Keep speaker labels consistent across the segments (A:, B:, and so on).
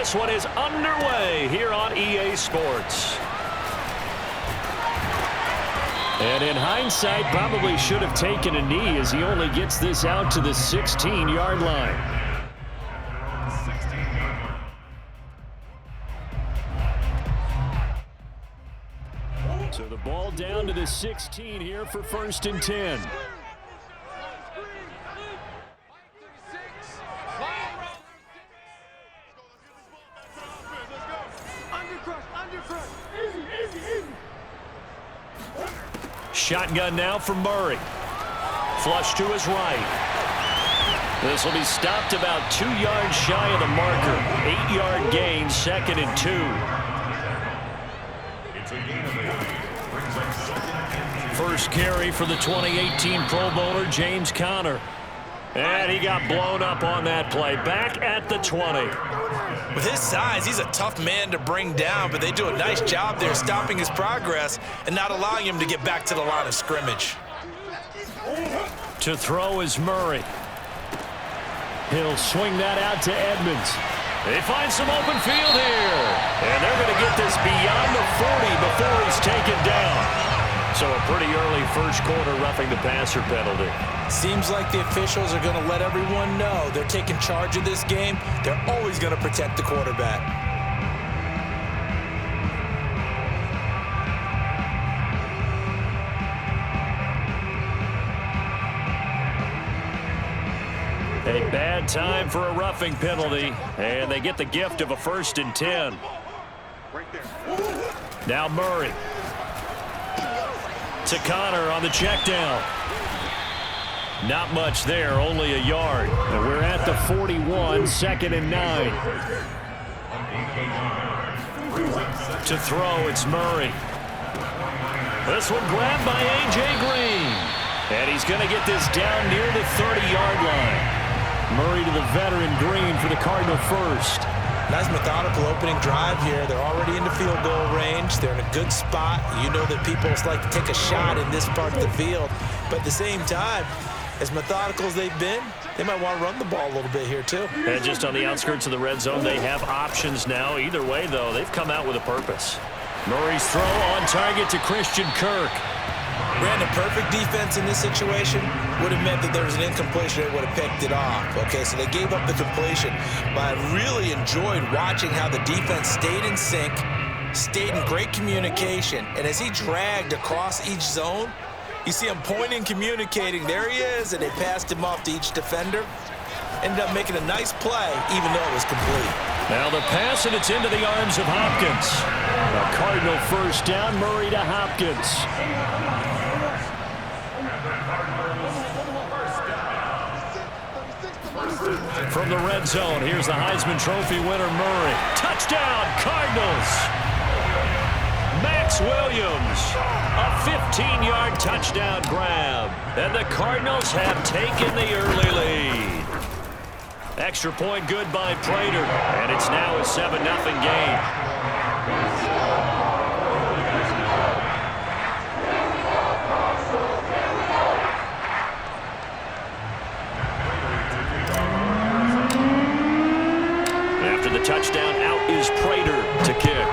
A: This one is underway here on EA Sports. And in hindsight, probably should have taken a knee as he only gets this out to the 16-yard line. So the ball down to the 16 here for 1st and 10. Shotgun now for Murray. Flush to his right. This will be stopped about 2 yards shy of the marker. 8-yard gain, 2nd and 2. First carry for the 2018 Pro Bowler, James Conner. And he got blown up on that play. Back at the 20.
B: With his size, he's a tough man to bring down, but they do a nice job there stopping his progress and not allowing him to get back to the line of scrimmage.
A: To throw is Murray. He'll swing that out to Edmonds. They find some open field here. And they're going to get this beyond the 40 before he's taken down. So a pretty early first quarter roughing the passer penalty.
B: Seems like the officials are going to let everyone know they're taking charge of this game. They're always going to protect the quarterback.
A: A bad time for a roughing penalty, and they get the gift of a 1st and 10. Now Murray. To Conner on the check down. Not much there, only a yard. And we're at the 41, 2nd and 9. To throw, it's Murray. This one grabbed by A.J. Green. And he's going to get this down near the 30-yard line. Murray to the veteran Green for the Cardinal first.
B: Nice methodical opening drive here. They're already into field goal range. They're in a good spot. You know that people like to take a shot in this part of the field. But at the same time, as methodical as they've been, they might want to run the ball a little bit here too.
A: And just on the outskirts of the red zone, they have options now. Either way, though, they've come out with a purpose. Murray's throw on target to Christian Kirk.
B: Ran a perfect defense in this situation. Would have meant that there was an incompletion. They would have picked it off. Okay, so they gave up the completion. But I really enjoyed watching how the defense stayed in sync, stayed in great communication. And as he dragged across each zone, you see him pointing, communicating. There he is, and they passed him off to each defender. Ended up making a nice play, even though it was complete.
A: Now the pass, and it's into the arms of Hopkins. A Cardinal first down, Murray to Hopkins. From the red zone, here's the Heisman Trophy winner, Murray. Touchdown, Cardinals! Max Williams, a 15-yard touchdown grab. And the Cardinals have taken the early lead. Extra point good by Prater, and it's now a 7-0 game. Touchdown, out is Prater to kick.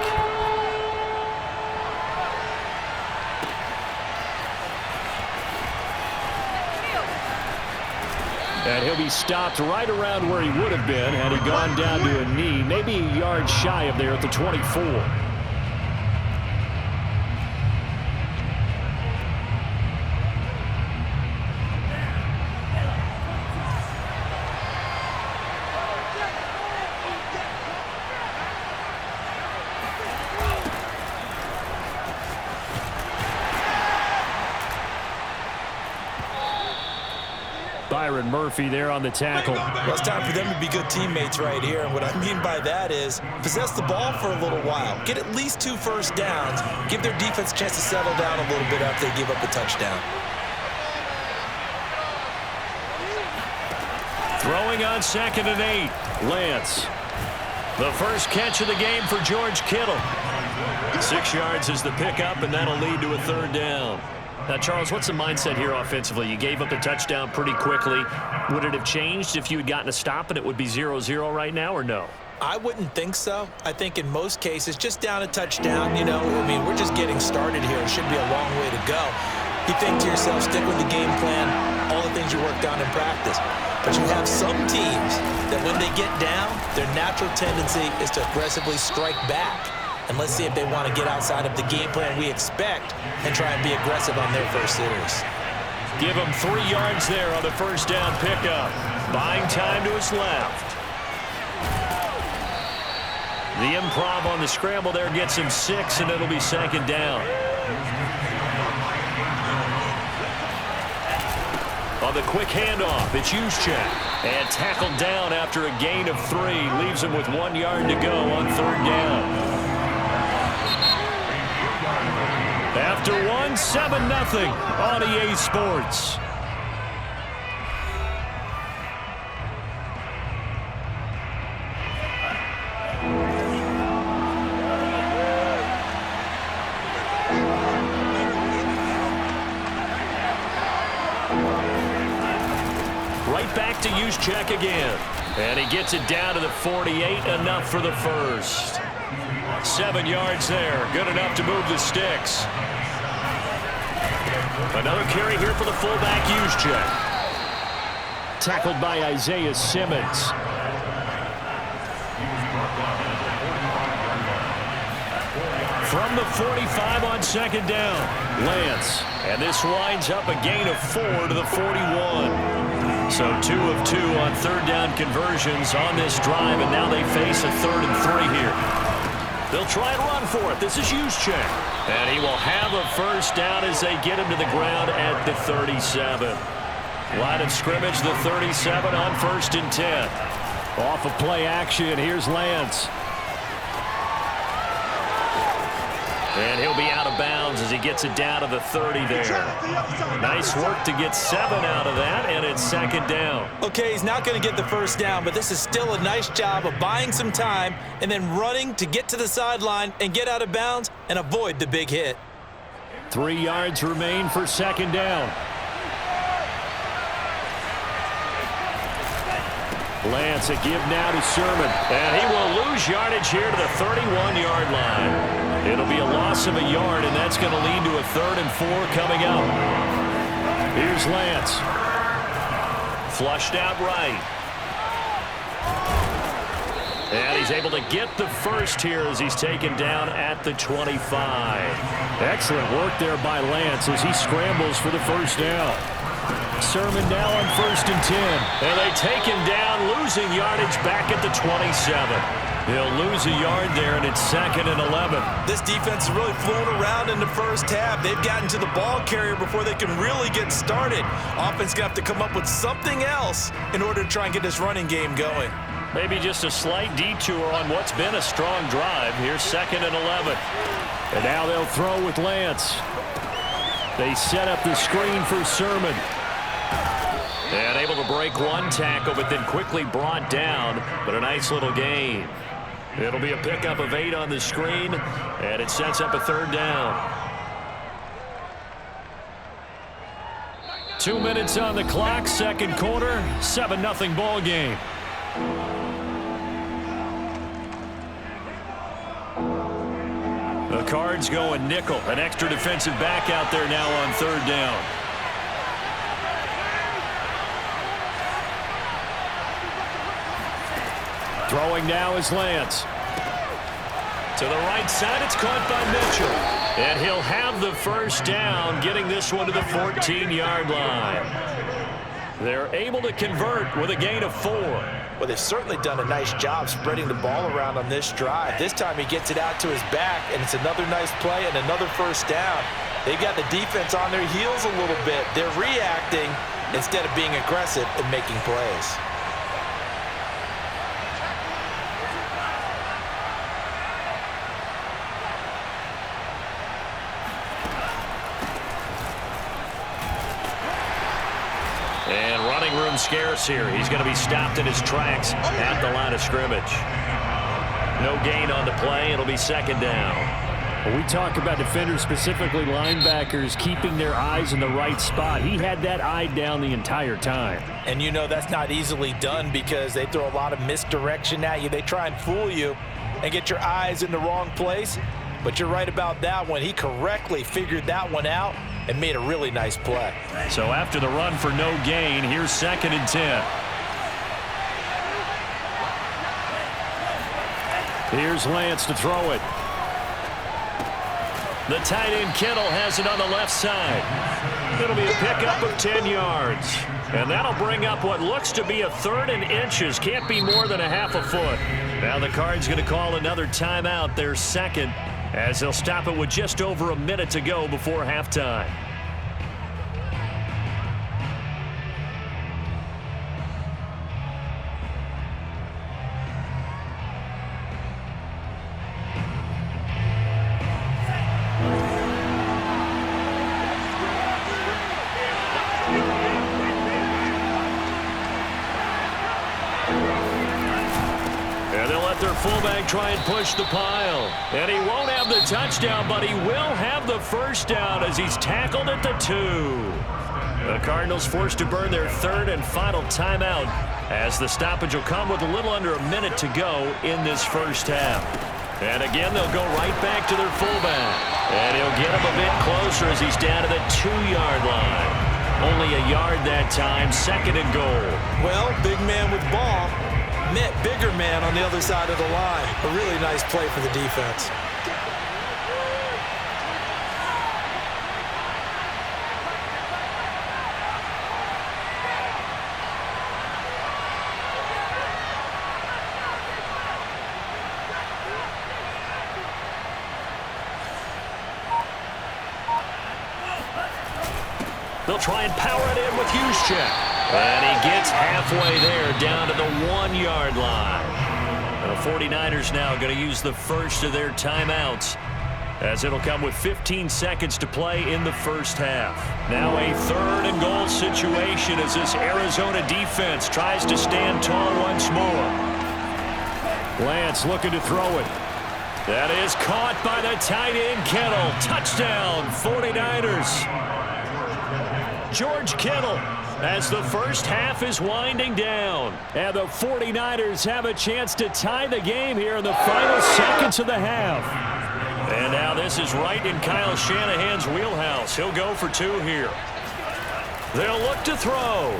A: And he'll be stopped right around where he would have been had he gone down to a knee, maybe a yard shy of there at the 24. Byron Murphy there on the tackle.
B: Well, it's time for them to be good teammates right here. And what I mean by that is possess the ball for a little while. Get at least 2 first downs. Give their defense a chance to settle down a little bit after they give up the touchdown.
A: Throwing on 2nd and 8. Lance. The first catch of the game for George Kittle. 6 yards is the pickup, and that'll lead to a 3rd down. Now, Charles, what's the mindset here offensively? You gave up a touchdown pretty quickly. Would it have changed if you had gotten a stop and it would be 0-0 right now, or no?
B: I wouldn't think so. I think in most cases, just down a touchdown, you know, I mean, we're just getting started here. It should be a long way to go. You think to yourself, stick with the game plan, all the things you worked on in practice. But you have some teams that when they get down, their natural tendency is to aggressively strike back. And let's see if they want to get outside of the game plan we expect and try and be aggressive on their first series.
A: Give him 3 yards there on the first down pickup. Buying time to his left. The improv on the scramble there gets him 6, and it'll be second down. On the quick handoff, it's Juszczyk. And tackled down after a gain of 3. Leaves him with 1 yard to go on third down. After 1, 7-0 on EA Sports. Right back to Juszczyk again. And he gets it down to the 48, enough for the first. 7 yards there, good enough to move the sticks. Another carry here for the fullback, Juszczyk. Tackled by Isaiah Simmons. From the 45 on second down, Lance. And this winds up a gain of 4 to the 41. So 2 of 2 on third down conversions on this drive, and now they face a 3rd and 3 here. They'll try and run for it. This is Juszczyk. And he will have a first down as they get him to the ground at the 37. Line of scrimmage, the 37 on 1st and 10. Off of play action, here's Lance. And he'll be out of bounds as he gets it down to the 30 there. Nice work to get 7 out of that, and it's second down.
B: Okay, he's not going to get the first down, but this is still a nice job of buying some time and then running to get to the sideline and get out of bounds and avoid the big hit.
A: 3 yards remain for second down. Lance, a give now to Sermon. And he will lose yardage here to the 31-yard line. It'll be a loss of a yard, and that's going to lead to a 3rd and 4 coming up. Here's Lance. Flushed out right. And he's able to get the first here as he's taken down at the 25. Excellent work there by Lance as he scrambles for the first down. Sermon now on 1st and 10. And they take him down, losing yardage back at the 27. He'll lose a yard there, and it's 2nd and 11.
B: This defense has really flown around in the first half. They've gotten to the ball carrier before they can really get started. Offense going to have to come up with something else in order to try and get this running game going.
A: Maybe just a slight detour on what's been a strong drive. Here's 2nd and 11. And now they'll throw with Lance. They set up the screen for Sermon. And able to break one tackle, but then quickly brought down. But a nice little gain. It'll be a pickup of 8 on the screen, and it sets up a 3rd down. 2 minutes on the clock, second quarter, 7-0 ball game. The Cards going nickel, an extra defensive back out there now on 3rd down. Throwing now is Lance. To the right side, it's caught by Mitchell. And he'll have the first down, getting this one to the 14-yard line. They're able to convert with a gain of 4.
B: Well, they've certainly done a nice job spreading the ball around on this drive. This time he gets it out to his back, and it's another nice play and another first down. They've got the defense on their heels a little bit. They're reacting instead of being aggressive and making plays.
A: And running room scarce here. He's going to be stopped in his tracks at the line of scrimmage. No gain on the play. It'll be second down. When we talk about defenders, specifically linebackers, keeping their eyes in the right spot, he had that eye down the entire time.
B: And you know that's not easily done because they throw a lot of misdirection at you. They try and fool you and get your eyes in the wrong place. But you're right about that one. He correctly figured that one out and made a really nice play.
A: So after the run for no gain, here's 2nd and 10. Here's Lance to throw it. The tight end Kittle has it on the left side. It'll be a pickup of 10 yards. And that'll bring up what looks to be a 3rd and inches. Can't be more than a half a foot. Now the Cards going to call another timeout, their 2nd, as they'll stop it with just over a minute to go before halftime. Fullback try and push the pile. And he won't have the touchdown, but he will have the first down as he's tackled at the 2. The Cardinals forced to burn their 3rd and final timeout as the stoppage will come with a little under a minute to go in this first half. And again, they'll go right back to their fullback. And he'll get him a bit closer as he's down to the 2-yard line. Only a yard that time, 2nd and goal.
B: Well, big man with ball met bigger man on the other side of the line. A really nice play for the defense.
A: They'll try and power it in with Juszczyk. And he gets halfway there, down to the 1-yard line. The 49ers now going to use the first of their timeouts, as it'll come with 15 seconds to play in the first half. Now a 3rd and goal situation as this Arizona defense tries to stand tall once more. Lance looking to throw it. That is caught by the tight end Kittle. Touchdown, 49ers. George Kittle, as the first half is winding down. And the 49ers have a chance to tie the game here in the final seconds of the half. And now this is right in Kyle Shanahan's wheelhouse. He'll go for 2 here. They'll look to throw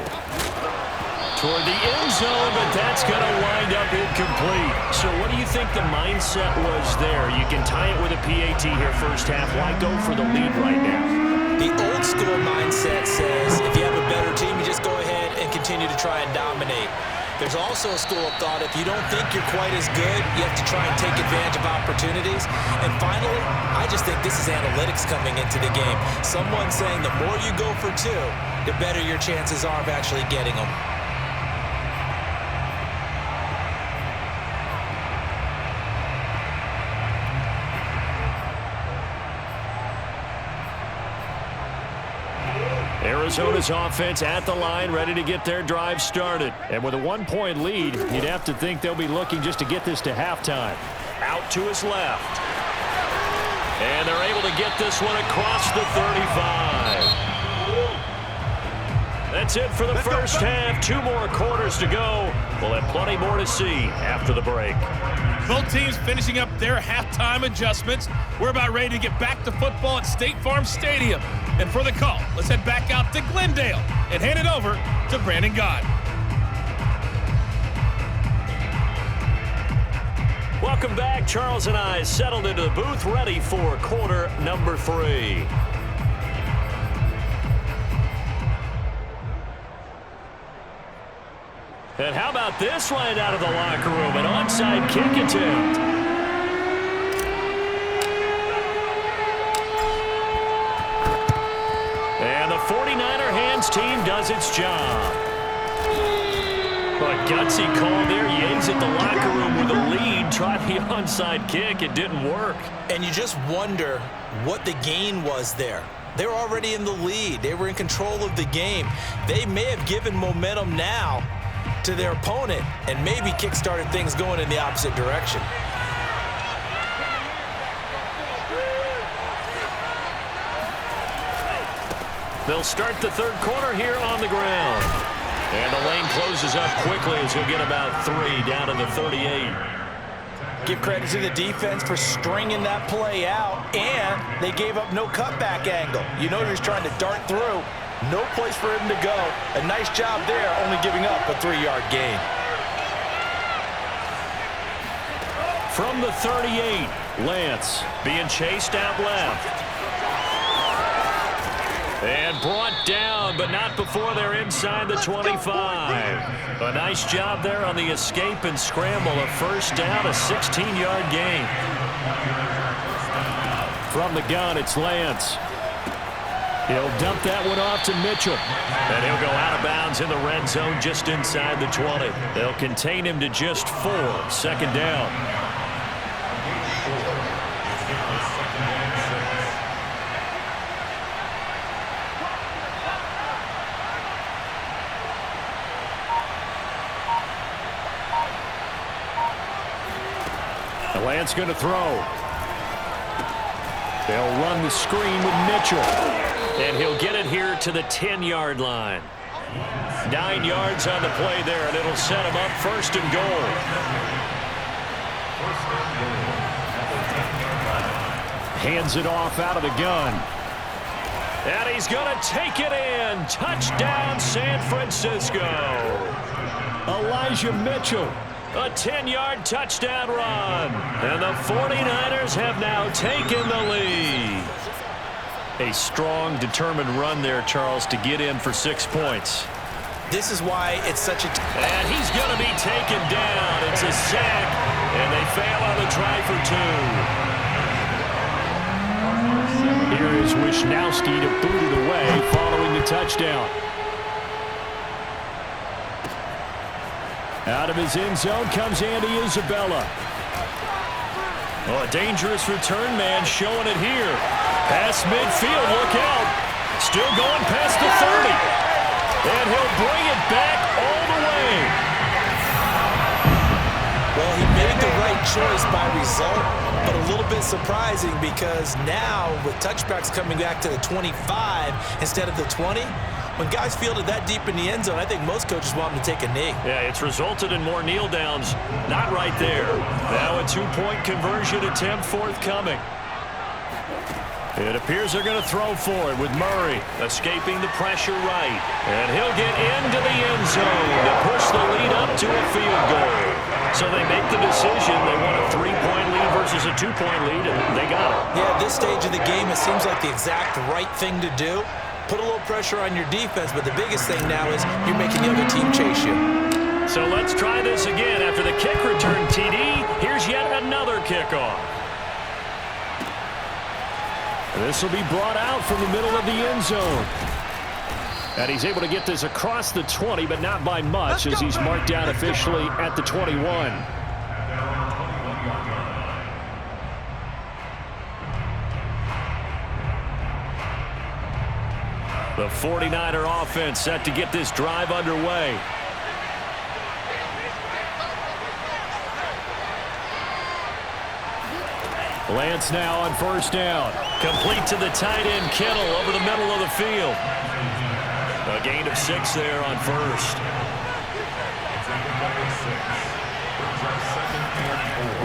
A: toward the end zone, but that's going to wind up incomplete. So what do you think the mindset was there? You can tie it with a PAT here first half. Why go for the lead right now?
B: The old school mindset says if you have a better team, you just go ahead and continue to try and dominate. There's also a school of thought, if you don't think you're quite as good, you have to try and take advantage of opportunities. And finally, I just think this is analytics coming into the game. Someone saying the more you go for 2, the better your chances are of actually getting them.
A: Arizona's offense at the line, ready to get their drive started. And with a 1-point lead, you'd have to think they'll be looking just to get this to halftime. Out to his left. And they're able to get this one across the 35. That's it for the first half. 2 more quarters to go. We'll have plenty more to see after the break.
C: Both teams finishing up their halftime adjustments. We're about ready to get back to football at State Farm Stadium. And for the call, let's head back out to Glendale and hand it over to Brandon Gott.
A: Welcome back. Charles and I settled into the booth, ready for quarter number 3. And how about this line out of the locker room? An onside kick attempt. And the 49er hands team does its job. A gutsy call there. He exit the locker room with a lead. Tried the onside kick. It didn't work.
B: And you just wonder what the gain was there. They were already in the lead. They were in control of the game. They may have given momentum now to their opponent and maybe kick-started things going in the opposite direction.
A: They'll start the third quarter here on the ground. And the lane closes up quickly as he'll get about 3 down to the 38.
B: Give credit to the defense for stringing that play out, and they gave up no cutback angle. You know he's trying to dart through. No place for him to go. A nice job there, only giving up a 3-yard gain.
A: From the 38, Lance being chased out left. And brought down, but not before they're inside the 25. A nice job there on the escape and scramble. A first down, a 16-yard gain. From the gun, it's Lance. He'll dump that one off to Mitchell. And he'll go out of bounds in the red zone just inside the 20. They'll contain him to just 4. Second down. Lance going to throw. They'll run the screen with Mitchell. And he'll get it here to the 10-yard line. 9 yards on the play there, and it'll set him up first and goal. Hands it off out of the gun. And he's going to take it in. Touchdown, San Francisco. Elijah Mitchell. A 10-yard touchdown run. And the 49ers have now taken the lead. A strong, determined run there, Charles, to get in for 6 points.
B: This is why it's such a...
A: And he's going to be taken down. It's a sack, and they fail on the try for 2. Here is Wisnowski to boot it away following the touchdown. Out of his end zone comes Andy Isabella. Oh, a dangerous return man showing it here. Past midfield, look out. Still going past the 30. And he'll bring it back all the way.
B: Well, he made the right choice by result, but a little bit surprising because now with touchbacks coming back to the 25 instead of the 20, when guys fielded that deep in the end zone, I think most coaches want them to take a knee.
A: Yeah, it's resulted in more kneel downs. Not right there. Now a 2-point conversion attempt forthcoming. It appears they're going to throw for it with Murray escaping the pressure right. And he'll get into the end zone to push the lead up to a field goal. So they make the decision. They want a 3-point lead versus a 2-point lead, and they got it.
B: Yeah, at this stage of the game, it seems like the exact right thing to do. Put a little pressure on your defense, but the biggest thing now is you're making the other team chase you.
A: So let's try this again. After the kick return, TD, here's yet another kickoff. This will be brought out from the middle of the end zone. And he's able to get this across the 20, but not by much as he's marked down officially at the 21. The 49er offense set to get this drive underway. Lance now on first down. Complete to the tight end, Kittle, over the middle of the field. A gain of 6 there on first.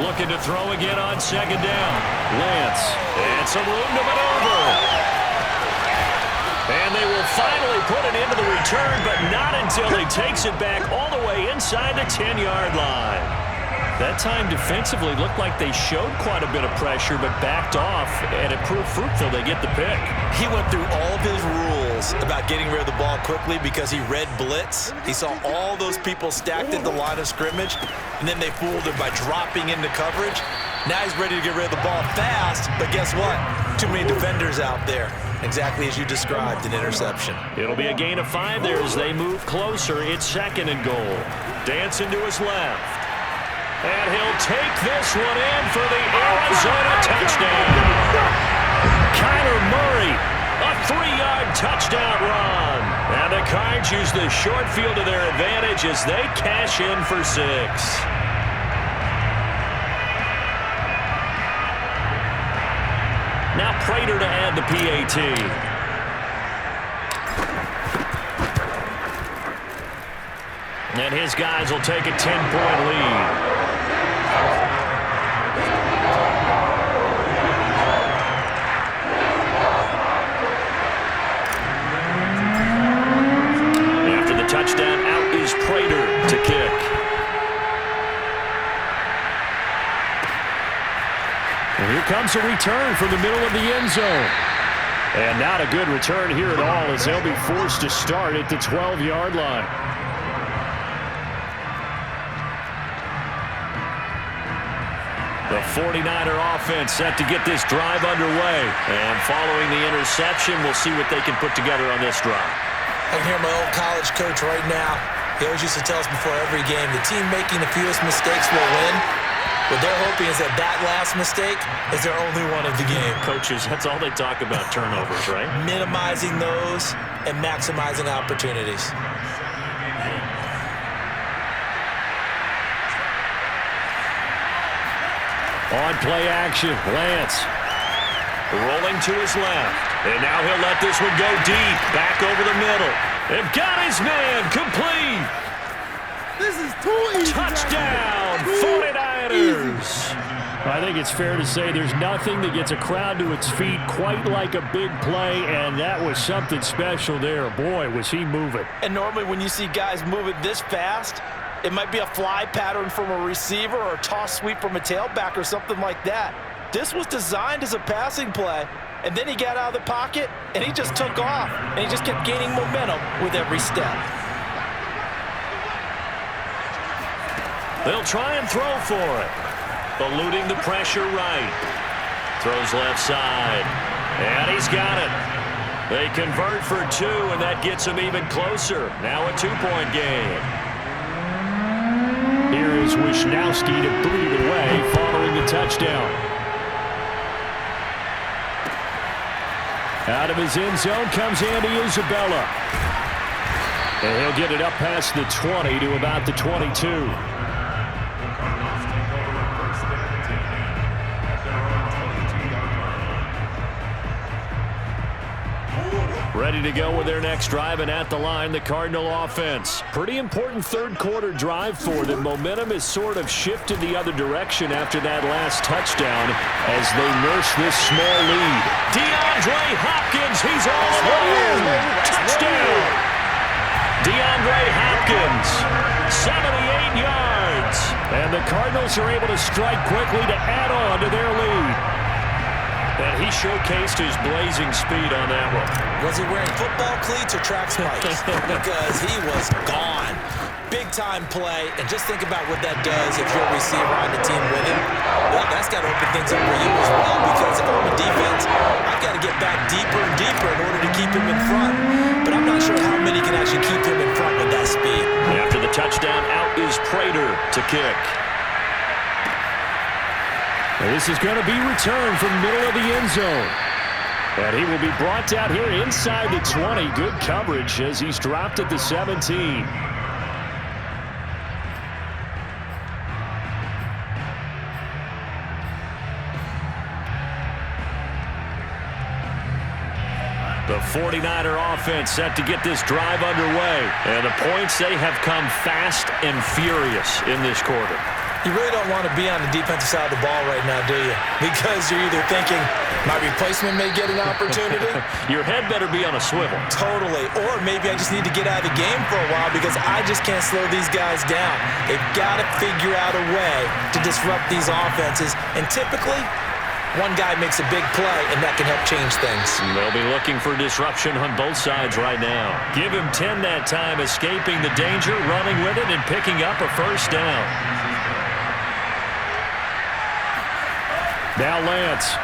A: Looking to throw again on second down. Lance, and some room to maneuver. And they will finally put it into the return, but not until he takes it back all the way inside the 10-yard line. That time defensively looked like they showed quite a bit of pressure, but backed off, and it proved fruitful. They get the pick.
B: He went through all of his rules about getting rid of the ball quickly because he read blitz. He saw all those people stacked at the line of scrimmage, and then they fooled him by dropping into coverage. Now he's ready to get rid of the ball fast, but guess what? Too many defenders out there. Exactly as you described, an interception.
A: It'll be a gain of 5 there as they move closer. It's second and goal. Dancing to his left. And he'll take this one in for the Arizona touchdown. Kyler Murray, a 3-yard touchdown run. And the Cards use the short field to their advantage as they cash in for 6. Now Prater to add the PAT. And his guys will take a 10-point lead. After the touchdown, out is Prater to kick. And here comes a return from the middle of the end zone. And not a good return here at all, as they'll be forced to start at the 12-yard line. The 49er offense set to get this drive underway. And following the interception, we'll see what they can put together on this drive.
B: I can hear my old college coach right now. He always used to tell us before every game, the team making the fewest mistakes will win. What they're hoping is that last mistake is their only one of the game.
A: Coaches, that's all they talk about, turnovers, right?
B: Minimizing those and maximizing opportunities.
A: On play action, Lance rolling to his left. And now he'll let this one go deep, back over the middle. They've got his man, complete.
D: This is too easy.
A: Touchdown, 49ers. I think it's fair to say there's nothing that gets a crowd to its feet quite like a big play, and that was something special there. Boy, was he moving.
B: And normally when you see guys move it this fast, it might be a fly pattern from a receiver or a toss sweep from a tailback or something like that. This was designed as a passing play, and then he got out of the pocket, and he just took off, and he just kept gaining momentum with every step.
A: They'll try and throw for it. Eluding the pressure right. Throws left side. And he's got it. They convert for two, and that gets them even closer. Now a 2-point game. Here is Wisnowski to boot it away following the touchdown. Out of his end zone comes Andy Isabella. And he'll get it up past the 20 to about the 22. Ready to go with their next drive, and at the line, the Cardinal offense. Pretty important third-quarter drive for them. Momentum has sort of shifted the other direction after that last touchdown as they nurse this small lead. DeAndre Hopkins, he's all alone. Touchdown. DeAndre Hopkins, 78 yards. And the Cardinals are able to strike quickly to add on to their lead. And he showcased his blazing speed on that one.
B: Was he wearing football cleats or track spikes? Because he was gone. Big-time play, and just think about what that does if you're a receiver on the team with him. Well, that's got to open things up for you as well, because if I'm a defense, I've got to get back deeper and deeper in order to keep him in front. But I'm not sure how many can actually keep him in front with that speed.
A: After the touchdown, out is Prater to kick. This is going to be returned from the middle of the end zone. And he will be brought down here inside the 20. Good coverage as he's dropped at the 17. The 49er offense set to get this drive underway. And the points, they have come fast and furious in this quarter.
B: You really don't want to be on the defensive side of the ball right now, do you? Because you're either thinking, my replacement may get an opportunity.
A: Your head better be on a swivel.
B: Totally. Or maybe I just need to get out of the game for a while because I just can't slow these guys down. They've got to figure out a way to disrupt these offenses. And typically, one guy makes a big play, and that can help change things.
A: They'll be looking for disruption on both sides right now. Give him 10 that time, escaping the danger, running with it, and picking up a first down. Now Lance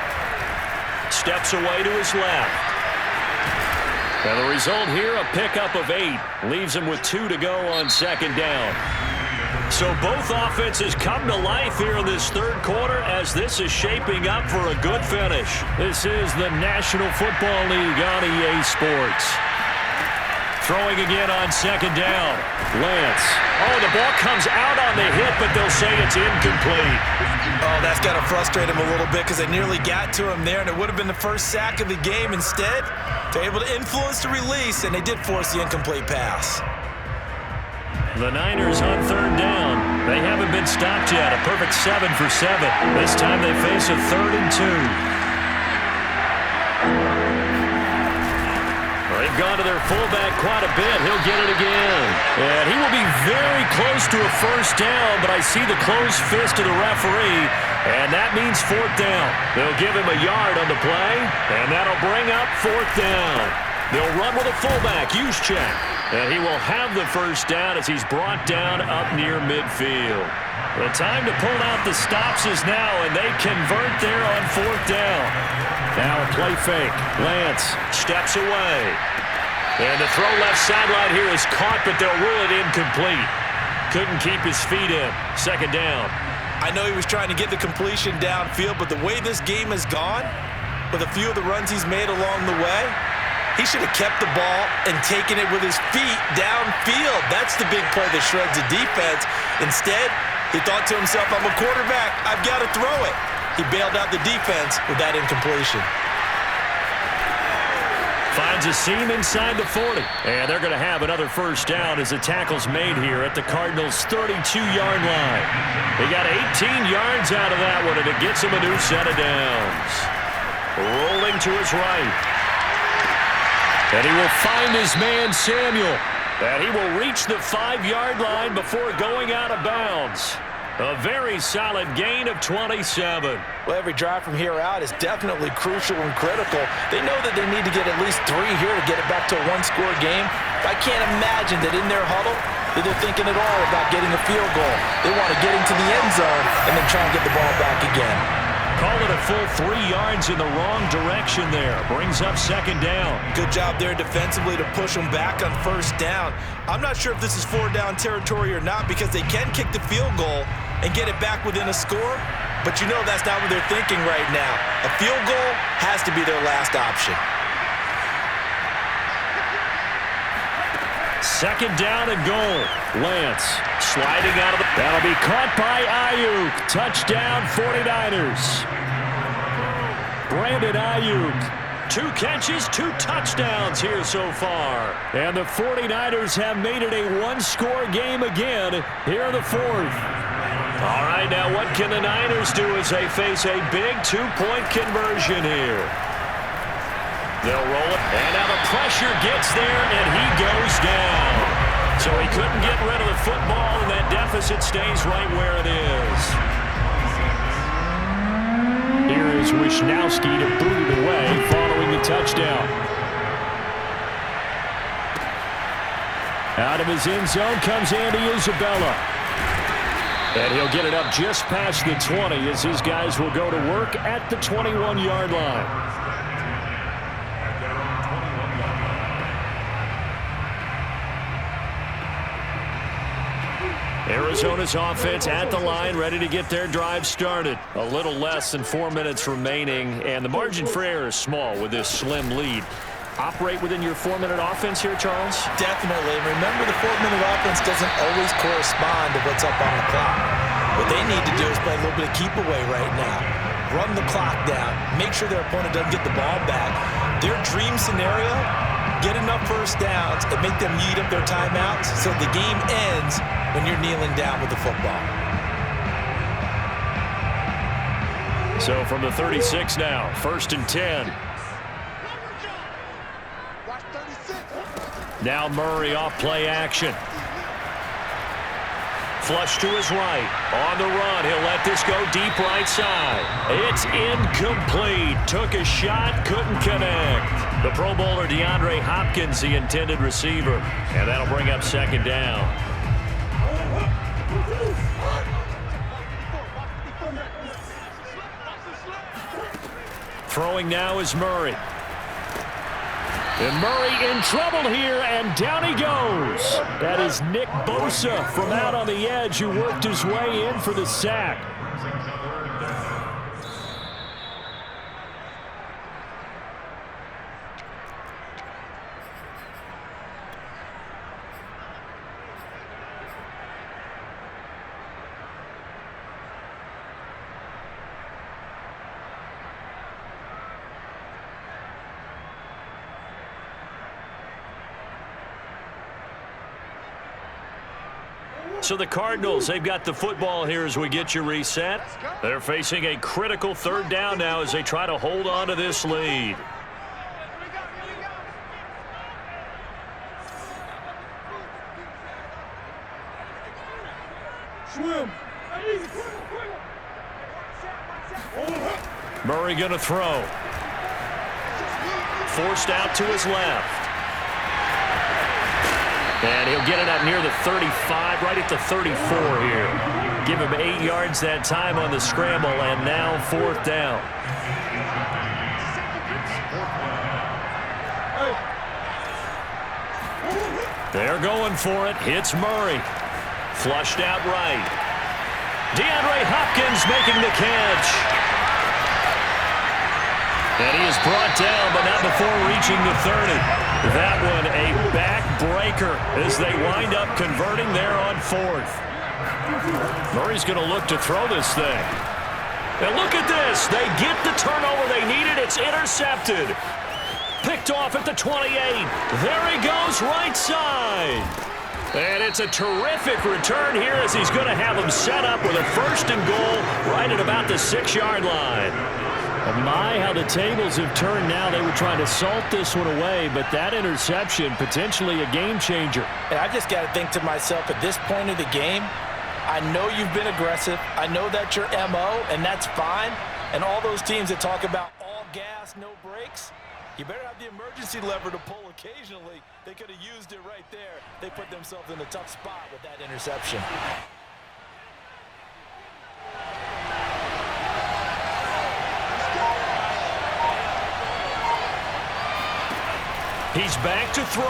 A: steps away to his left. And the result here, a pickup of 8. Leaves him with 2 to go on second down. So both offenses come to life here in this third quarter as this is shaping up for a good finish. This is the National Football League on EA Sports. Throwing again on second down. Lance. Oh, the ball comes out on the hit, but they'll say it's incomplete.
B: Oh, that's got to frustrate him a little bit because they nearly got to him there, and it would have been the first sack of the game. Instead, they're able to influence the release, and they did force the incomplete pass.
A: The Niners on third down. They haven't been stopped yet. A perfect 7 for 7. This time they face a 3rd and 2. They've gone to their fullback quite a bit. He'll get it again. And he will be very close to a first down, but I see the closed fist of the referee, and that means 4th down. They'll give him a yard on the play, and that'll bring up 4th down. They'll run with a fullback, use check, and he will have the first down as he's brought down up near midfield. The time to pull out the stops is now, and they convert there on 4th down. Now a play fake. Lance steps away. And the throw left sideline here is caught, but they'll rule it incomplete. Couldn't keep his feet in. 2nd down.
B: I know he was trying to get the completion downfield, but the way this game has gone, with a few of the runs he's made along the way, he should have kept the ball and taken it with his feet downfield. That's the big play that shreds the defense. Instead, he thought to himself, I'm a quarterback. I've got to throw it. He bailed out the defense with that incompletion.
A: Finds a seam inside the 40. And they're going to have another first down as the tackle's made here at the Cardinals' 32-yard line. They got 18 yards out of that one, and it gets him a new set of downs. Rolling to his right. And he will find his man, Samuel. And he will reach the 5-yard line before going out of bounds. A very solid gain of 27.
B: Well, every drive from here out is definitely crucial and critical. They know that they need to get at least 3 here to get it back to a 1-score game. I can't imagine that in their huddle that they're thinking at all about getting a field goal. They want to get into the end zone and then try and get the ball back again.
A: Call it a full 3 yards in the wrong direction there. Brings up 2nd down.
B: Good job there defensively to push them back on 1st down. I'm not sure if this is 4-down territory or not because they can kick the field goal and get it back within a score, but you know that's not what they're thinking right now. A field goal has to be their last option.
A: 2nd down and goal. Lance sliding out of the... That'll be caught by Ayuk. Touchdown 49ers. Brandon Ayuk. 2 catches, 2 touchdowns here so far. And the 49ers have made it a 1-score game again here in the 4th. All right, now what can the Niners do as they face a big 2-point conversion here? They'll roll it, and now the pressure gets there, and he goes down. So he couldn't get rid of the football, and that deficit stays right where it is. Here is Wishnowski to boot it away following the touchdown. Out of his end zone comes Andy Isabella. And he'll get it up just past the 20 as his guys will go to work at the 21-yard line. Arizona's offense at the line, ready to get their drive started. A little less than 4 minutes remaining, and the margin for error is small with this slim lead. Operate within your 4-minute offense here, Charles?
B: Definitely. Remember, the 4-minute offense doesn't always correspond to what's up on the clock. What they need to do is play a little bit of keep away right now. Run the clock down. Make sure their opponent doesn't get the ball back. Their dream scenario, get enough first downs and make them eat up their timeouts so the game ends when you're kneeling down with the football.
A: So from the 36 now, 1st and 10. Now Murray off play action. Flush to his right. On the run, he'll let this go deep right side. It's incomplete. Took a shot, couldn't connect. The Pro Bowler DeAndre Hopkins, the intended receiver. And that'll bring up 2nd down. Throwing now is Murray. And Murray in trouble here, and down he goes. That is Nick Bosa from out on the edge who worked his way in for the sack. So the Cardinals, they've got the football here as we get you reset. They're facing a critical third down now as they try to hold on to this lead. Murray going to throw. Forced out to his left. And he'll get it up near the 35, right at the 34 here. Give him 8 yards that time on the scramble, and now 4th down. They're going for it. Hits Murray. Flushed out right. DeAndre Hopkins making the catch. And he is brought down, but not before reaching the 30. That one a backbreaker as they wind up converting there on 4th. Murray's going to look to throw this thing. And look at this. They get the turnover they needed. It's intercepted. Picked off at the 28. There he goes, right side. And it's a terrific return here as he's going to have him set up with a 1st and goal right at about the 6-yard line. Oh my, how the tables have turned now. They were trying to salt this one away, but that interception, potentially a game changer.
B: And I just got to think to myself, at this point of the game, I know you've been aggressive. I know that's your MO, and that's fine. And all those teams that talk about all gas, no brakes, you better have the emergency lever to pull occasionally. They could have used it right there. They put themselves in a tough spot with that interception.
A: He's back to throw.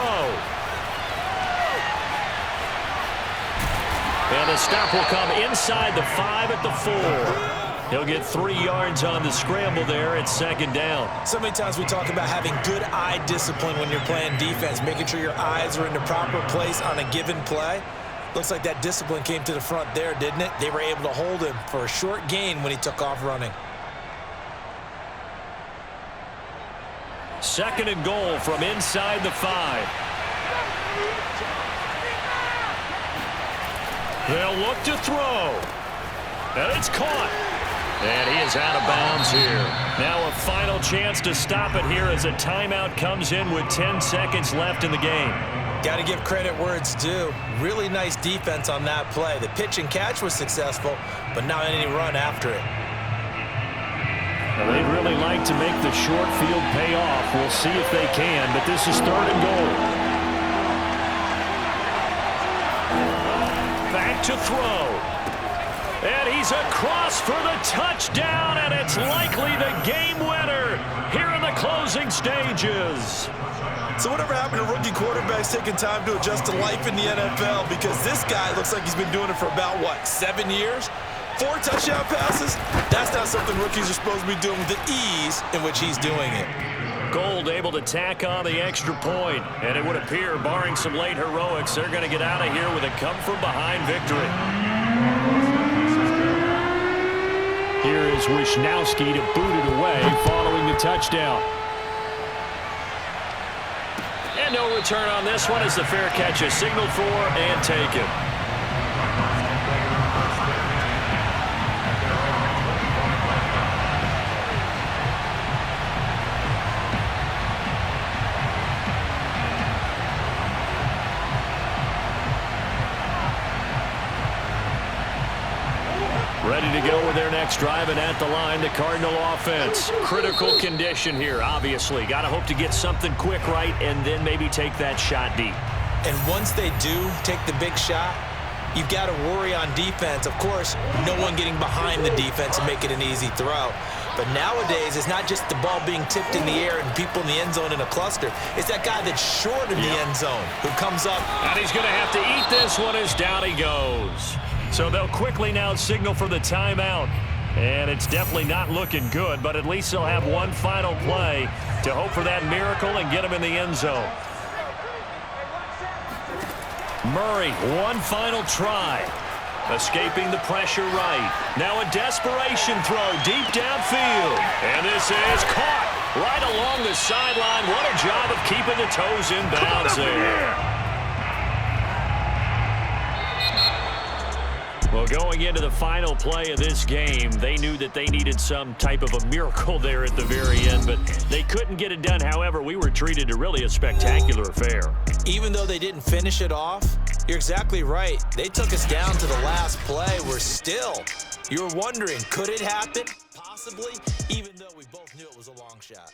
A: And the stop will come inside the 5 at the 4. He'll get 3 yards on the scramble there at 2nd down.
B: So many times we talk about having good eye discipline when you're playing defense, making sure your eyes are in the proper place on a given play. Looks like that discipline came to the front there, didn't it? They were able to hold him for a short gain when he took off running.
A: 2nd and goal from inside the 5. They'll look to throw. And it's caught. And he is out of bounds here. Now a final chance to stop it here as a timeout comes in with 10 seconds left in the game.
B: Got to give credit where it's due. Really nice defense on that play. The pitch and catch was successful, but not any run after it.
A: Well, they'd really like to make the short field pay off. We'll see if they can, but this is 3rd and goal. Back to throw. And he's across for the touchdown, and it's likely the game winner here in the closing stages.
B: So whatever happened to rookie quarterbacks taking time to adjust to life in the NFL? Because this guy looks like he's been doing it for about, what, 7 years? 4 touchdown passes? That's not something rookies are supposed to be doing with the ease in which he's doing it.
A: Gold able to tack on the extra point, and it would appear, barring some late heroics, they're going to get out of here with a come-from-behind victory. Here is Wisnowski to boot it away following the touchdown. And no return on this one as the fair catch is signaled for and taken. Ready to go with their next drive, and at the line, the Cardinal offense. Critical condition here, obviously. Got to hope to get something quick right and then maybe take that shot deep.
B: And once they do take the big shot, you've got to worry on defense. Of course, no one getting behind the defense and make it an easy throw. But nowadays, it's not just the ball being tipped in the air and people in the end zone in a cluster. It's that guy that's short of the end zone who comes up.
A: And he's going to have to eat this one as down he goes. So they'll quickly now signal for the timeout. And it's definitely not looking good, but at least they'll have one final play to hope for that miracle and get him in the end zone. Murray, one final try. Escaping the pressure right. Now a desperation throw deep downfield. And this is caught right along the sideline. What a job of keeping the toes in bounds there. Well, going into the final play of this game, they knew that they needed some type of a miracle there at the very end, but they couldn't get it done. However, we were treated to really a spectacular affair.
B: Even though they didn't finish it off, you're exactly right. They took us down to the last play. You're wondering, could it happen? Possibly, even though we both knew it was a long shot.